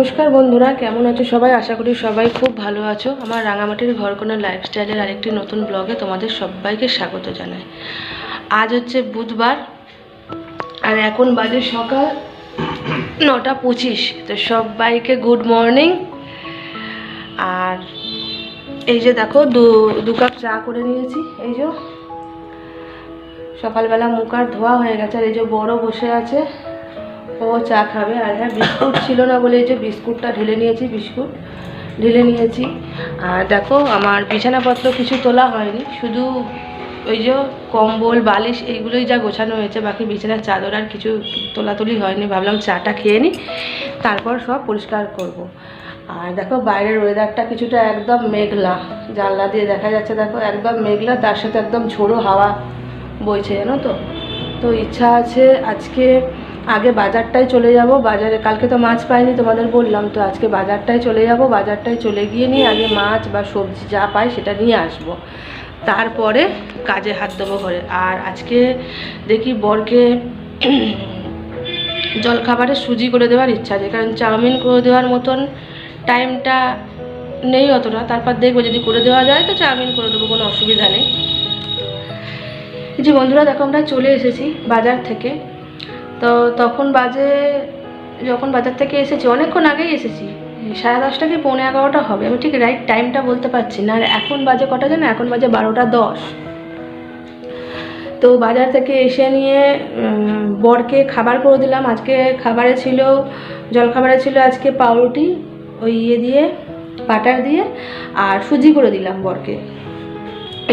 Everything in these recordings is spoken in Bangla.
নমস্কার বন্ধুরা, কেমন আছো সবাই? আশা করি সবাই খুব ভালো আছো। আমার রাঙামাটির ঘরকোনা লাইফস্টাইলের আরেকটি নতুন ব্লগে তোমাদের সবাইকে স্বাগত জানাই। আজ হচ্ছে বুধবার আর এখন বাজে সকাল 9:25। তো সবাইকে গুড মর্নিং। আর এই যে দেখো দু কাপ চা করে নিয়েছি। এই যে সকালবেলা মুখ আর ধোয়া হয়ে গেছে। আর এই যে বড় বসে আছে, ও চা খাবে। আর হ্যাঁ, বিস্কুট ছিল না বলে এই যে বিস্কুটটা ঢেলে নিয়েছি। আর দেখো আমার বিছানাপত্র কিছু তোলা হয়নি, শুধু ওই যে কম্বল বালিশ এইগুলোই যা গোছানো হয়েছে, বাকি বিছানার চাদর আর কিছু তোলাতুলি হয়নি। ভাবলাম চাটা খেয়ে নিই, তারপর সব পরিষ্কার করব। আর দেখো বাইরের ওয়েদারটা কিছুটা একদম মেঘলা, জানলা দিয়ে দেখা যাচ্ছে দেখো একদম মেঘলা, তার সাথে একদম ঝোড়ো হাওয়া বইছে, জানো তো। তো ইচ্ছা আছে আজকে আগে বাজারটায় চলে যাব। বাজারে কালকে তো মাছ পাইনি, তোমাদের বললাম, তো আজকে বাজারটায় চলে যাব। বাজারটায় চলে গিয়ে নিয়ে আগে মাছ বা সবজি যা পাই সেটা নিয়ে আসব, তারপরে কাজে হাত দেবো ঘরে। আর আজকে দেখি বরকে জলখাবারে সুজি করে দেওয়ার ইচ্ছা আছে, কারণ চাউমিন করে দেওয়ার মতন টাইমটা নেই অতটা। তারপর দেখবো যদি করে দেওয়া যায় তো চাউমিন করে দেবো, কোনো অসুবিধা নেই। যে বন্ধুরা দেখো আমরা চলে এসেছি বাজার থেকে। তো যখন বাজার থেকে এসেছি, অনেকক্ষণ আগেই এসেছি, 10:30 কি 11:15 হবে, আমি ঠিক রাইট টাইমটা বলতে পারছি না। আর এখন বাজে কটা জানো? এখন বাজে 12:10। তো বাজার থেকে এসে নিয়ে বরকে খাবার করে দিলাম। আজকে জলখাবারে ছিল আজকে পাউরুটি ওই দিয়ে বাটার দিয়ে, আর সুজি করে দিলাম বরকে।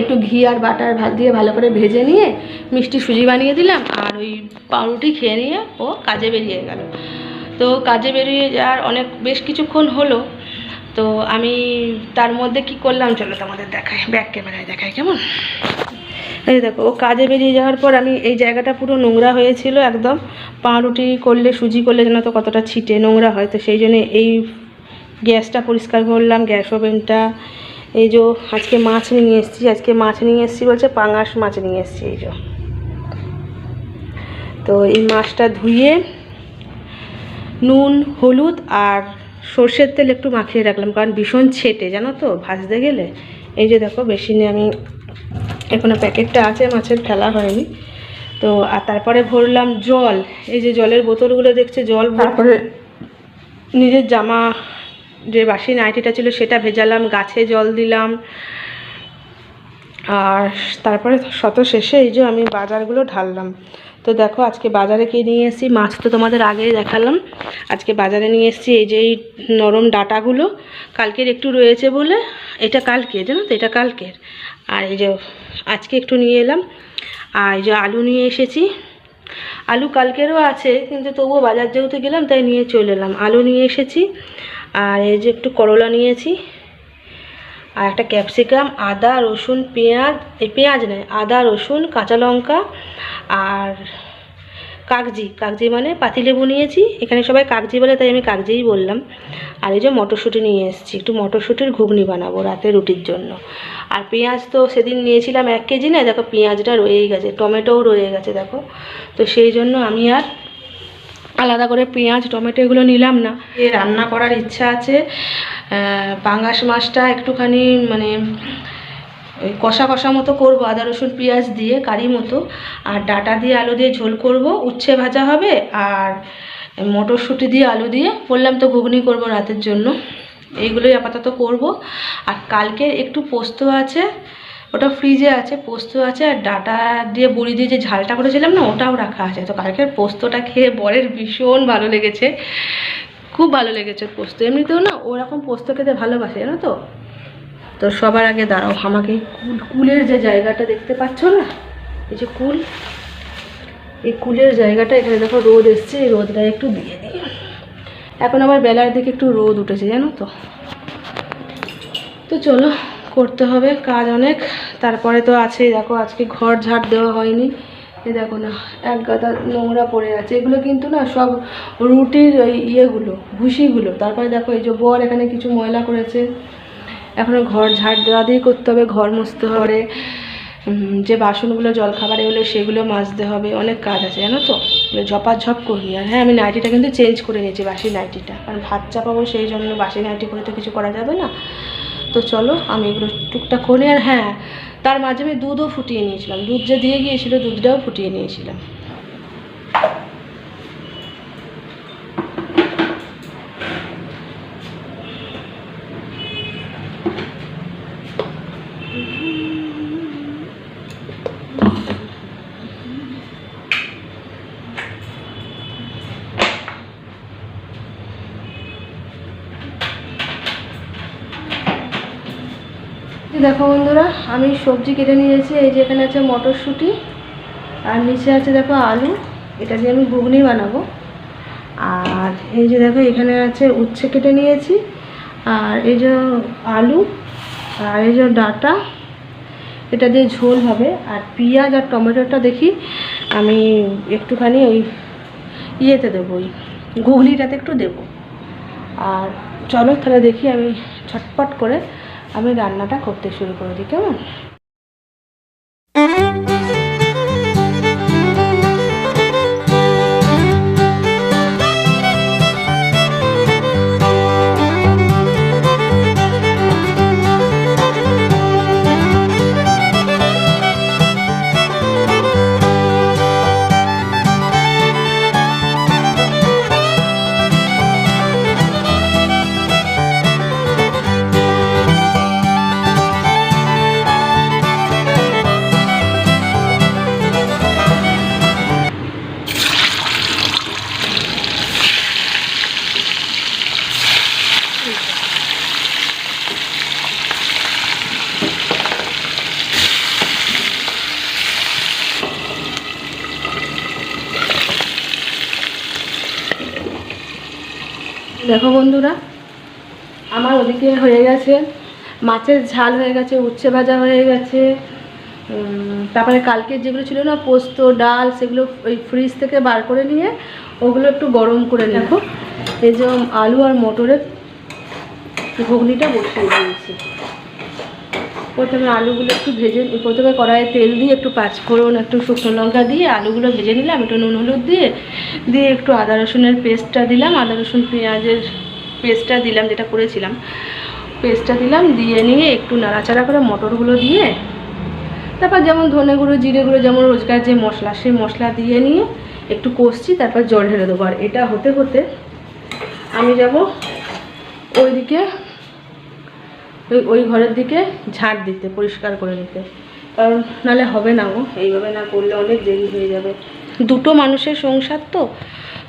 একটু ঘি আর বাটার দিয়ে ভালো করে ভেজে নিয়ে মিষ্টি সুজি বানিয়ে দিলাম, আর ওই পাউরুটি খেয়ে নিয়ে ও কাজে বেরিয়ে গেল। তো কাজে বেরিয়ে যাওয়ার বেশ কিছুক্ষণ হলো। তো আমি তার মধ্যে কি করলাম চলো তোমাদের দেখাই, ব্যাক ক্যামেরায় দেখাই কেমন। এই দেখো, ও কাজে বেরিয়ে যাওয়ার পর আমি এই জায়গাটা পুরো নোংরা হয়েছিল একদম। পাউরুটি করলে সুজি করলে যেন তো কতটা ছিটে নোংরা হয়, তো সেই জন্য এই গ্যাসটা পরিষ্কার করলাম, গ্যাস ওভেনটা। এই যে আজকে মাছ নিয়ে এসেছি বলছে পাঙাশ মাছ নিয়ে এসেছি। এই যে তো এই মাছটা ধুয়ে নুন হলুদ আর সর্ষের তেল একটু মাখিয়ে রাখলাম, কারণ ভীষণ ছেটে জানো তো ভাজতে গেলে। এই যে দেখো বেসিনে আমি এখনো প্যাকেটটা আছে, মাছের ফেলা হয়নি। তো আর তারপরে ভরলাম জল। এই যে জলের বোতলগুলো দেখছে জল, তারপরে নিজের জামা যে বাসি নাইটিটা ছিল সেটা ভেজালাম, গাছে জল দিলাম। আর তারপরে শেষে এই যে আমি বাজারগুলো ঢাললাম। তো দেখো আজকে বাজারে কি নিয়ে এসেছি, মাছ তো তোমাদের আগেই দেখালাম। আজকে বাজারে নিয়ে এসেছি এই যে এই নরম ডাটাগুলো, কালকের একটু রয়েছে বলে, এটা কালকে জানো তো, এটা কালকের। আর এই যে আজকে একটু নিয়ে এলাম। আর এই যে আলু নিয়ে এসেছি, আলু কালকেরও আছে কিন্তু তবুও বাজার যেহেতু গেলাম তাই নিয়ে চলে এলাম। আলু নিয়ে এসেছি, আর এই যে একটু করলা নিয়েছি, আর একটা ক্যাপসিকাম, আদা রসুন আদা রসুন কাঁচা লঙ্কা, আর কাগজি মানে পাতিলেবু নিয়েছি। এখানে সবাই কাগজি বলে তাই আমি কাগজিই বললাম। আর এই যে মটরশুঁটি নিয়ে এসেছি, একটু মটরশুঁটির ঘুগনি বানাবো রাতে রুটির জন্য। আর পেঁয়াজ তো সেদিন নিয়েছিলাম 1 কেজি, না দেখো পেঁয়াজটা রয়েই গেছে, টমেটোও রয়ে গেছে দেখো। তো সেই জন্য আমি আর আলাদা করে পেঁয়াজ টমেটো এগুলো নিলাম না। রান্না করার ইচ্ছা আছে। পাঙ্গাস মাছটা একটুখানি মানে ওই কষা মতো করবো, আদা রসুন পেঁয়াজ দিয়ে কারি মতো। আর ডাটা দিয়ে আলু দিয়ে ঝোল করব, উচ্ছে ভাজা হবে, আর মটরশুঁটি দিয়ে আলু দিয়ে বললাম তো ঘুগনি করব রাতের জন্য। এইগুলোই আপাতত করব। আর কালকে একটু পোস্ত আছে, ওটা ফ্রিজে আছে, পোস্ত আছে। আর ডাটা দিয়ে বড়ি দিয়ে যে ঝালটা করেছিলাম না, ওটাও রাখা আছে। তো কালকের পোস্তটা খেয়ে বরের ভীষণ ভালো লেগেছে, খুব ভালো লেগেছে পোস্ত। এমনিতেও না ওরকম পোস্ত খেতে ভালোবাসে জানো তো। তো সবার আগে দাঁড়াও, আমাকে কুলের যে জায়গাটা দেখতে পাচ্ছ না, এই যে এই কুলের জায়গাটা, এখানে দেখো রোদ এসছে, এই রোদটা একটু দিয়ে দিই। এখন আবার বেলার দিকে একটু রোদ উঠেছে জানো তো। তো চলো, করতে হবে কাজ অনেক। তারপরে তো আছেই দেখো আজকে ঘর ঝাড় দেওয়া হয়নি। এই দেখো না এক গাদা নোংরা পড়ে আছে, এগুলো কিন্তু না সব রুটির ওই ইয়েগুলো ভুসিগুলো। তারপরে দেখো এই যে বর এখানে কিছু ময়লা করেছে, এখনও ঘর ঝাড় দেওয়া দিয়ে করতে হবে, ঘর মুছতে হবে, যে বাসনগুলো জলখাবারে হলে সেগুলো মাজতে হবে, অনেক কাজ আছে জানো তো। ঝপাঝপ করি। আর হ্যাঁ, আমি নাইটিটা কিন্তু চেঞ্জ করে নিয়েছি, বাসি নাইটিটা, কারণ ভাত চাপাবো, সেই জন্য বাসি নাইটি করে তো কিছু করা যাবে না। তো চলো আমি এগুলো টুকটাক করি। আর হ্যাঁ, তার মাঝে আমি দুধও ফুটিয়ে নিয়েছিলাম, দুধ যে দিয়ে গিয়েছিলো দুধটাও ফুটিয়ে নিয়েছিলাম। দেখো বন্ধুরা, আমি সবজি কেটে নিয়েছি। এই যে এখানে আছে মটরশুঁটি, আর নিচে আছে দেখো আলু, এটা দিয়ে আমি ঘুগনি বানাবো। আর এই যে দেখো এখানে আছে উচ্ছে কেটে নিয়েছি, আর এই যে আলু, আর এই যে ডাঁটা, এটা দিয়ে ঝোল হবে। আর পেঁয়াজ আর টমেটোটা দেখি আমি একটুখানি ওই ইয়েতে দেবো, ওই ঘুগনিটাতে একটু দেবো। আর চলো তাহলে দেখি আমি ঝটপট করে আমি রান্নাটা করতে শুরু করে দিই, কেমন? দেখো বন্ধুরা, আমার ওদিকে হয়ে গেছে মাছের ঝাল, হয়ে গেছে উচ্ছে ভাজা, হয়ে গেছে। তারপরে কালকে যেগুলো ছিল না পোস্ত ডাল, সেগুলো ওই ফ্রিজ থেকে বার করে নিয়ে ওগুলো একটু গরম করে দেখো। এই যে আলু আর মটরের ঘুগনিটা বসিয়ে দিয়েছি। প্রথমে আলুগুলো একটু ভেজে, প্রথমে কড়াইয়ে তেল দিয়ে একটু পাঁচফোড়ন, একটু শুকনো লঙ্কা দিয়ে আলুগুলো ভেজে নিলাম, একটু নুন হলুদ দিয়ে একটু আদা রসুনের পেস্টটা দিলাম, আদা রসুন পেঁয়াজের পেস্টটা দিলাম, যেটা করেছিলাম পেস্টটা দিলাম, দিয়ে নিয়ে একটু নাড়াচাড়া করে মটরগুলো দিয়ে, তারপর যেমন ধনে গুঁড়ো জিরে গুঁড়ো যেমন রোজকার যে মশলা, সেই মশলা দিয়ে নিয়ে একটু কষছি, তারপর জল ঢেলে দেবো। আর এটা হতে হতে আমি যাব ওইদিকে, ওই ঘরের দিকে ঝাড় দিতে, পরিষ্কার করে নিতে, কারণ নাহলে হবে না গো, এইভাবে না করলে অনেক দেরি হয়ে যাবে। দুটো মানুষের সংসার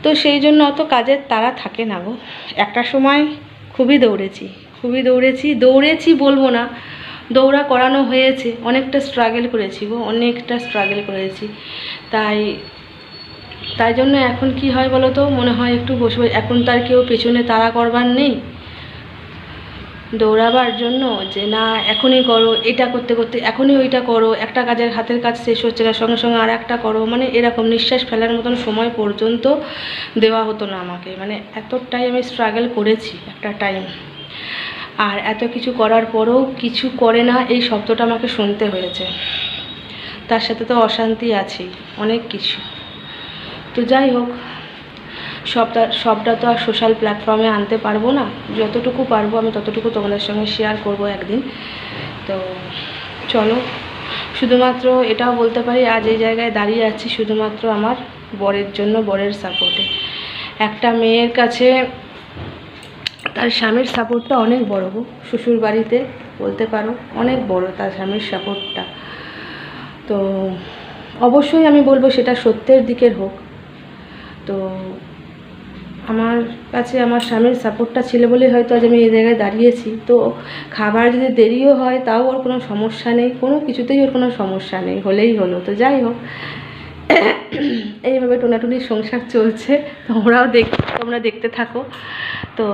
তো সেই জন্য অত কাজের তাড়া থাকে না গো। একটা সময় খুবই দৌড়েছি বলবো না, দৌড়া করানো হয়েছে, অনেকটা স্ট্রাগল করেছি গো, অনেকটা স্ট্রাগল করেছি। তাই জন্য এখন কি হয় বলো তো, মনে হয় একটু বসে, এখন তার কেউ পেছনে তাড়া করবার নেই দৌড়াবার জন্য, যে না এখনই করো, এটা করতে করতে এখনই ওইটা করো, একটা কাজের হাতের কাজ শেষ হচ্ছে না, সঙ্গে সঙ্গে আর একটা করো, মানে এরকম নিঃশ্বাস ফেলার মতন সময় পর্যন্ত দেওয়া হতো না আমাকে। মানে এতটাই আমি স্ট্রাগল করেছি একটা টাইম। আর এত কিছু করার পরেও কিছু করে না, এই শব্দটা আমাকে শুনতে হয়েছে। তার সাথে তো অশান্তি আছেই, অনেক কিছু। তো যাই হোক, সবটা তো আর সোশ্যাল প্ল্যাটফর্মে আনতে পারবো না, যতটুকু পারবো আমি ততটুকু তোমাদের সঙ্গে শেয়ার করব একদিন। তো চলো, শুধুমাত্র এটাও বলতে পারি আজ এই জায়গায় দাঁড়িয়ে আছি শুধুমাত্র আমার বরের জন্য, বরের সাপোর্টে। একটা মেয়ের কাছে তার স্বামীর সাপোর্টটা অনেক বড় গো, শ্বশুর বাড়িতে বলতে পারো অনেক বড় তার স্বামীর সাপোর্টটা। তো অবশ্যই আমি বলবো সেটা সত্যের দিকের হোক। তো আমার কাছে আমার স্বামীর সাপোর্টটা ছিল বলেই হয়তো আজ আমি এই জায়গায় দাঁড়িয়েছি। তো খাবার যদি দেরিও হয় তাও ওর কোনো সমস্যা নেই, কোনো কিছুতেই ওর কোনো সমস্যা নেই, হলেই হলো। তো যাই হোক, এইভাবে টোনাটুনির সংসার চলছে, তোমরা দেখতে থাকো। তো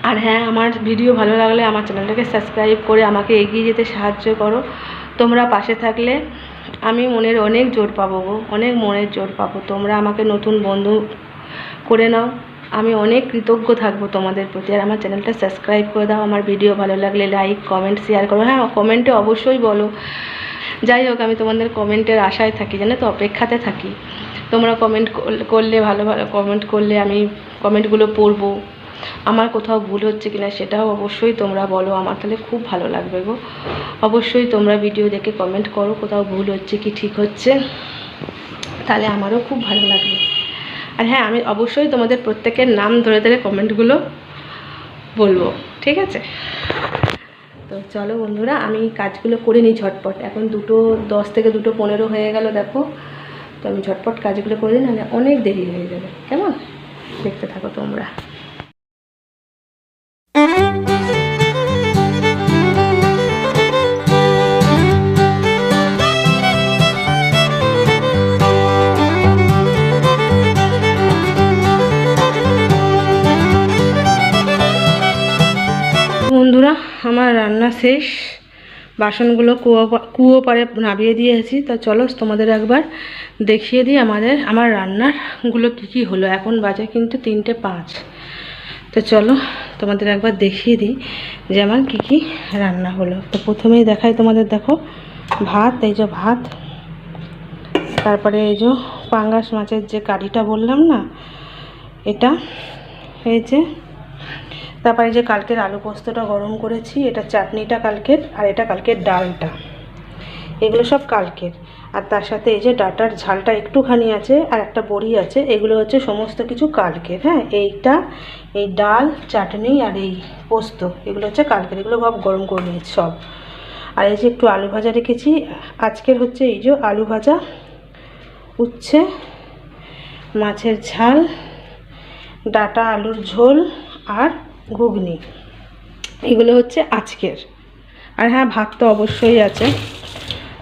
আর হ্যাঁ, আমার ভিডিও ভালো লাগলে আমার চ্যানেলটাকে সাবস্ক্রাইব করে আমাকে এগিয়ে যেতে সাহায্য করো। তোমরা পাশে থাকলে আমি মনের অনেক জোর পাবো গো, অনেক মনের জোর পাবো। তোমরা আমাকে নতুন বন্ধু করে নাও, আমি অনেক কৃতজ্ঞ থাকবো তোমাদের প্রতি। আর আমার চ্যানেলটা সাবস্ক্রাইব করে দাও। আমার ভিডিও ভালো লাগলে লাইক কমেন্ট শেয়ার করো। হ্যাঁ, কমেন্টে অবশ্যই বলো। যাই হোক, আমি তোমাদের কমেন্টের আশায় থাকি, জানো তো, অপেক্ষাতে থাকি। তোমরা কমেন্ট করলে, ভালো ভালো কমেন্ট করলে আমি কমেন্টগুলো পড়বো। আমার কোথাও ভুল হচ্ছে কিনা সেটাও অবশ্যই তোমরা বলো, আমার তাহলে খুব ভালো লাগবে গো। অবশ্যই তোমরা ভিডিও দেখে কমেন্ট করো কোথাও ভুল হচ্ছে কি ঠিক হচ্ছে, তাহলে আমারও খুব ভালো লাগবে। আর হ্যাঁ, আমি অবশ্যই তোমাদের প্রত্যেকের নাম ধরে ধরে কমেন্টগুলো বলবো, ঠিক আছে? তো চলো বন্ধুরা, আমি কাজগুলো করে নিই ঝটপট। এখন 2:10 থেকে 2:15 হয়ে গেল দেখো। তো আমি ঝটপট কাজগুলো করে দিই, নাহলে অনেক দেরি হয়ে যাবে। কেমন? দেখতে থাকো তোমরা। বন্ধুরা, আমার রান্না শেষ, বাসনগুলো কুয়ো পাড়ে নামিয়ে দিয়েছি। তো চলো তোমাদের একবার দেখিয়ে দিই আমার রান্নারগুলো কী হলো। এখন বাজে কিন্তু 3:05। তো চলো তোমাদের একবার দেখিয়ে দিই যে আমার কী রান্না হলো। তো প্রথমেই দেখাই তোমাদের, দেখো ভাত, এই যে ভাত, তারপরে এই যে পাঙ্গাস মাছের যে কারিটা বললাম না, এটা হয়েছে। তারপরে যে কালকের আলু পোস্তটা গরম করেছি, এটা চাটনিটা কালকের, আর এটা কালকের ডালটা, এগুলো সব কালকের। আর তার সাথে এই যে ডাটার ঝালটা একটুখানি আছে, আর একটা বড়ি আছে, এগুলো হচ্ছে সমস্ত কিছু কালকের। হ্যাঁ, এইটা, এই ডাল, চাটনি আর এই পোস্ত, এগুলো হচ্ছে কালকের, এগুলো সব গরম করে নিয়েছি সব। আর এই যে একটু আলু ভাজা রেখেছি আজকের, হচ্ছে এই যে আলু ভাজা, উচ্ছে, মাছের ঝাল, ডাটা আলুর ঝোল আর ঘুগনি, এগুলো হচ্ছে আজকের। আর হ্যাঁ, ভাত তো অবশ্যই আছে।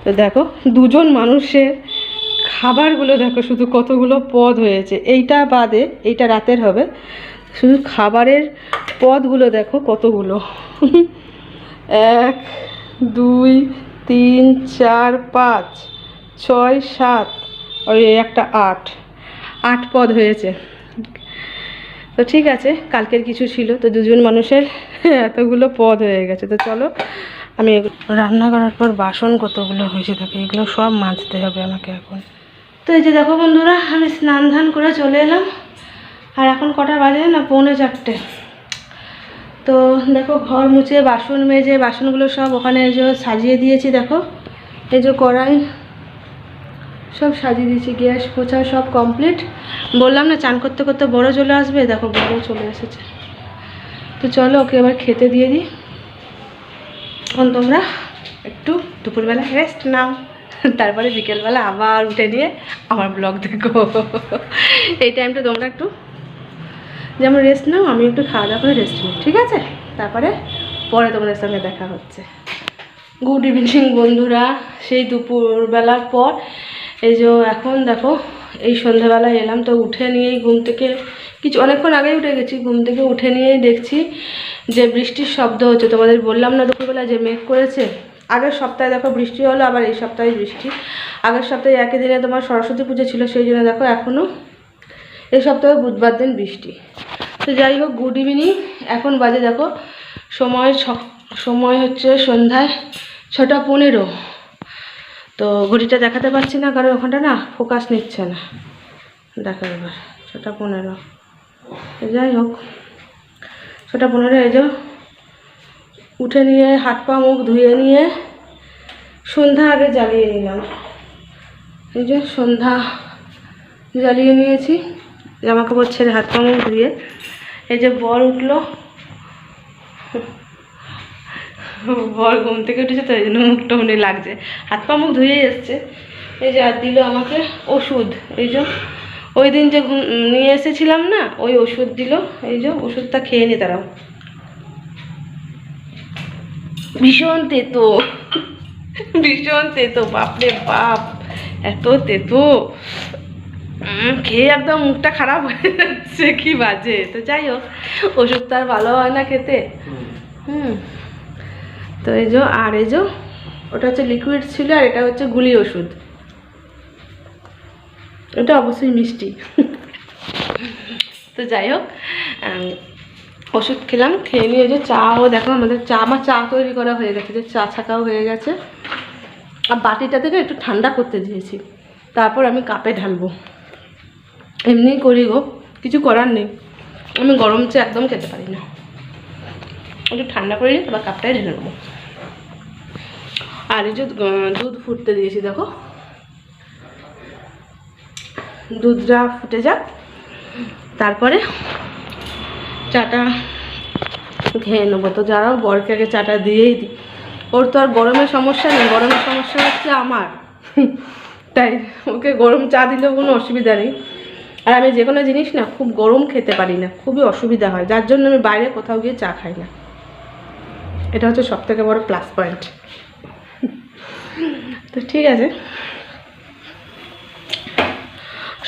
তো দেখো 2জন মানুষের খাবারগুলো দেখো শুধু কতগুলো পদ হয়েছে। এইটা বাদে, এইটা রাতের হবে, শুধু খাবারের পদগুলো দেখো কতগুলো। 1 2 3 4 5 6 7, ওই একটা 8 পদ হয়েছে। তো ঠিক আছে, কালকের কিছু ছিল, তো 2জন মানুষের এতগুলো পদ হয়ে গেছে। তো চলো, আমি রান্না করার পর বাসন কতগুলো হয়েছে থাকে, এগুলো সব মাজতে হবে আমাকে এখন। তো এই যে দেখো বন্ধুরা, আমি স্নান ধান করে চলে এলাম। আর এখন কটা বাজে না, 3:45। তো দেখো, ঘর মুছে বাসন মেজে বাসনগুলো সব ওখানে এই যে সাজিয়ে দিয়েছি। দেখো এই যে কড়াই সব সাজিয়ে দিয়েছি, গ্যাস পোছা সব কমপ্লিট। বললাম না চান করতে করতে বড় চলে আসবে, দেখো বড় চলে এসেছে। তো চলো ওকে এবার খেতে দিয়ে দিই। এখন তোমরা একটু দুপুরবেলা রেস্ট নাও, তারপরে বিকেলবেলা আবার উঠে নিয়ে আমার ব্লগ দেখো। এই টাইমটা তোমরা একটু যেমন রেস্ট নাও, আমি একটু খাওয়া দাওয়া করে রেস্ট নিই, ঠিক আছে? তারপরে পরে তোমাদের সঙ্গে দেখা হচ্ছে। গুড ইভিনিং বন্ধুরা, সেই দুপুরবেলার পর এই যে এখন দেখো, এই সন্ধ্যাবেলায় এলাম। তো উঠে নিয়েই ঘুম থেকে, অনেকক্ষণ আগেই উঠে গেছি, ঘুম থেকে উঠে নিয়েই দেখছি যে বৃষ্টির শব্দ হচ্ছে। তোমাদের বললাম না দুপুরবেলা যে মেঘ করেছে। আগের সপ্তাহে দেখো বৃষ্টি হলো, আবার এই সপ্তাহে বৃষ্টি। আগের সপ্তাহে একই দিনে তোমার সরস্বতী পুজো ছিল, সেই জন্য দেখো এখনও এই সপ্তাহে বুধবার দিন বৃষ্টি। তো যাই হোক, গুড ইভিনিং। এখন বাজে দেখো সময় হচ্ছে সন্ধ্যায় 6:15। তো ঘড়িটা দেখাতে পারছি না, কারণ ওখানটা না ফোকাস নিচ্ছে না। দেখো এবার 6:15। যাই হোক, 6:15 এই যে উঠে নিয়ে হাত পা মুখ ধুয়ে নিয়ে সন্ধ্যা আগে জ্বালিয়ে নিলাম। এই যে সন্ধ্যা জ্বালিয়ে নিয়েছি, জামা কাপড় ছেড়ে হাত পা মুখ ধুয়ে। এই যে বর উঠলো, বর ঘুম থেকে উঠেছে, তো এই জন্য মুখটা মনে লাগছে, হাত পা মুখ ধুয়ে এসছে। এই যে আর দিল আমাকে ওষুধ, এই যে ওই দিন যে নিয়ে এসেছিলাম না, ওই ওষুধ দিল। এই যে ওষুধটা খেয়ে নি তারাও। ভীষণ তেতো, ভীষণ তেতো, বাপরে বাপ, এত তেতো, খেয়ে একদম মুখটা খারাপ হয়ে যাচ্ছে, কি বাজে। তো যাই হোক, ওষুধটা আর ভালো হয় না খেতে। তো এই যে, আর এই যে ওটা হচ্ছে লিকুইড ছিল, আর এটা হচ্ছে গুলি ওষুধ। ওটা অবশ্যই মিষ্টি। তো যাই হোক, ওষুধ খেলাম, খেয়ে নিয়ে যে চাও দেখো, আমার চা তৈরি করা হয়ে গেছে, যে চা ছাকাও হয়ে গেছে। আর বাটিটা থেকে একটু ঠান্ডা করতে দিয়েছি, তারপর আমি কাপে ঢালবো। এমনিই করি গো, কিছু করার নেই। আমি গরম চা একদম খেতে পারি না। একটু ঠান্ডা করে নিই, তারপর কাপটাই ঢেলে নেবো। আর এই যে দুধ ফুটতে দিয়েছি, দেখো দুধটা ফুটে যাক, তারপরে চাটা খেয়ে নেবো। তো যারাও বরকে আগে চাটা দিয়েই দিই, ওর তো আর গরমের সমস্যা নেই, গরমের সমস্যা হচ্ছে আমার। তাই ওকে গরম চা দিলেও কোনো অসুবিধা নেই। আর আমি যে কোনো জিনিস না খুব গরম খেতে পারি না, খুবই অসুবিধা হয়, যার জন্য আমি বাইরে কোথাও গিয়ে চা খাই না। এটা হচ্ছে সবথেকে বড় প্লাস পয়েন্ট। তো ঠিক আছে,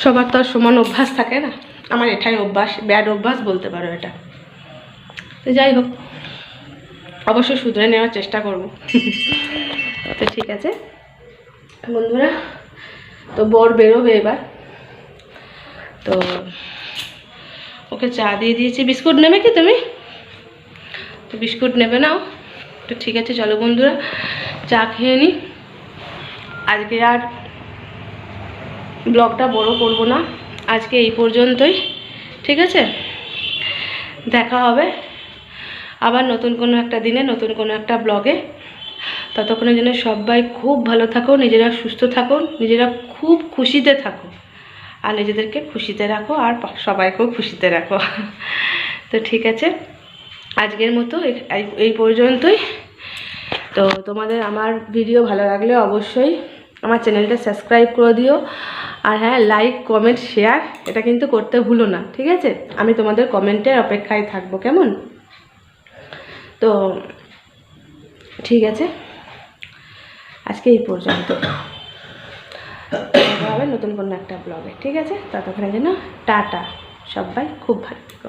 সবার তো আর সমান অভ্যাস থাকে না, আমার এটাই অভ্যাস, ব্যাড অভ্যাস বলতে পারো এটা। তো যাই হোক, অবশ্যই শুধরে নেওয়ার চেষ্টা করব। তো ঠিক আছে বন্ধুরা, তো বর বেরোবে এবার, তো ওকে চা দিয়ে দিয়েছি। বিস্কুট নেবে কি তুমি? তো বিস্কুট নেবে নাও। তো ঠিক আছে, চলো বন্ধুরা চা খেয়ে নিই। আজকে আর ব্লগটা বড় করব না, আজকে এই পর্যন্তই। ঠিক আছে, দেখা হবে আবার নতুন কোনো একটা দিনে, নতুন কোনো একটা ব্লগে। ততক্ষণের জন্য সবাই খুব ভালো থাকো, নিজেরা সুস্থ থাকো, নিজেরা খুব খুশিতে থাকো, আর নিজেদেরকে খুশিতে রাখো, আর সবাইকেও খুশিতে রাখো। তো ঠিক আছে, আজকের মতো এই পর্যন্তই। তো তোমাদের আমার ভিডিও ভালো লাগলে অবশ্যই আমার চ্যানেলটা সাবস্ক্রাইব করে দিও। আর হ্যাঁ, লাইক কমেন্ট শেয়ার এটা কিন্তু করতে ভুলো না, ঠিক আছে? আমি তোমাদের কমেন্টের অপেক্ষায় থাকবো, কেমন? তো ঠিক আছে, আজকে এই পর্যন্ত, দেখা হবে নতুন কোনো একটা ব্লগে। ঠিক আছে, ততক্ষণের জন্য টাটা, সবাই খুব ভালো থাকো।